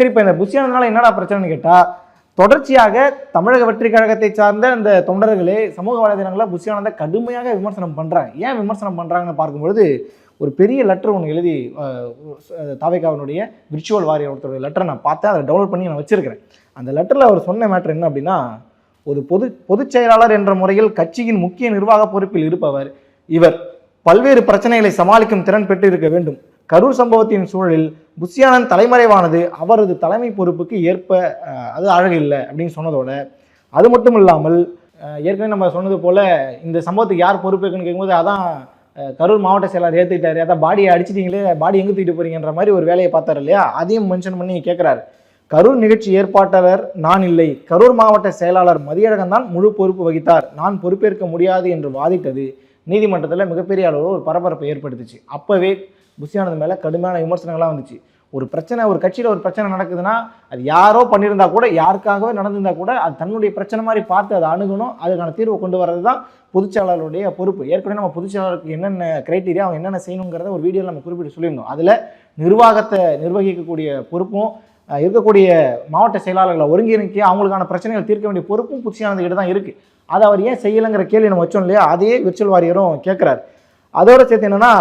சரி, இப்போ இந்த புஷியானதுனால என்னடா பிரச்சனைன்னு கேட்டால், தொடர்ச்சியாக தமிழக வெற்றி கழகத்தை சார்ந்த இந்த தொண்டர்களே சமூக வலைதளங்களில் புஷியானந்தை கடுமையாக விமர்சனம் பண்ணுறாங்க. ஏன் விமர்சனம் பண்ணுறாங்கன்னு பார்க்கும்பொழுது, ஒரு பெரிய லெட்டர் ஒன்று எழுதி தாவேகாவினுடைய விர்ச்சுவல் வாரியர் ஒருத்தருடைய லெட்டரை நான் பார்த்தேன். அதை டவுன்லோட் பண்ணி நான் வச்சிருக்கிறேன். அந்த லெட்டரில் அவர் சொன்ன மேட்டர் என்ன அப்படின்னா, ஒரு பொதுச் செயலாளர் என்ற முறையில் கட்சியின் முக்கிய நிர்வாக பொறுப்பில் இருப்பவர் இவர் பல்வேறு பிரச்சனைகளை சமாளிக்கும் திறன் பெற்று இருக்க வேண்டும். கரூர் சம்பவத்தின் சூழலில் புஷியானந்த் தலைமறைவானது அவரது தலைமை பொறுப்புக்கு ஏற்ப அது அழகு இல்லை அப்படின்னு சொன்னதோட, அது மட்டும் இல்லாமல் ஏற்கனவே நம்ம சொன்னது போல இந்த சம்பவத்துக்கு யார் பொறுப்புக்குன்னு கேட்கும்போது, அதான் கரூர் மாவட்ட செயலாளர் ஏற்றுக்கிட்டாரு, அதான் பாடியை அடிச்சிட்டீங்களே, பாடி எங்கே தூக்கிட்டு போறீங்கன்ற மாதிரி ஒரு வேலையை பார்த்தாரு இல்லையா? அதையும் மென்ஷன் பண்ணி கேட்குறாரு. கரூர் நிகழ்ச்சி ஏற்பாட்டாளர் நான் இல்லை, கரூர் மாவட்ட செயலாளர் மதியழகன் தான் முழு பொறுப்பு வகித்தார், நான் பொறுப்பேற்க முடியாது என்று வாதிட்டது நீதிமன்றத்தில் மிகப்பெரிய அளவில் ஒரு பரபரப்பை ஏற்படுத்துச்சு. அப்போவே புஷியானந்த் மேலே கடுமையான விமர்சனங்கள்லாம் வந்துச்சு. ஒரு பிரச்சனை, ஒரு கட்சியில் ஒரு பிரச்சனை நடக்குதுன்னா அது யாரோ பண்ணியிருந்தா கூட, யாருக்காகவே நடந்திருந்தா கூட அது தன்னுடைய பிரச்சனை மாதிரி பார்த்து அதை அணுகணும், அதுக்கான தீர்வை கொண்டு வர்றது தான் பொதுச்செயலாளருடைய பொறுப்பு. ஏற்கனவே நம்ம பொதுச்செயலாளருக்கு என்னென்ன கிரைட்டீரியா, அவங்க என்னென்ன செய்யணுங்கிறத ஒரு வீடியோவில் நம்ம குறிப்பிட்டு சொல்லியிருந்தோம். அதில் நிர்வாகத்தை நிர்வகிக்கக்கூடிய பொறுப்பும் இருக்கக்கூடிய மாவட்ட செயலாளர்களை ஒருங்கிணைக்க அவங்களுக்கான பிரச்சனைகள் தீர்க்க வேண்டிய பொறுப்பும் புஷியானந்த் கிட்ட தான் இருக்குது. அதை அவர் ஏன் செய்யலைங்கிற கேள்வி நம்ம வச்சோம் இல்லையா? அதையே விர்ச்சுவல் வாரியரும் கேட்குறாரு. அதோட சேர்த்து என்னன்னா,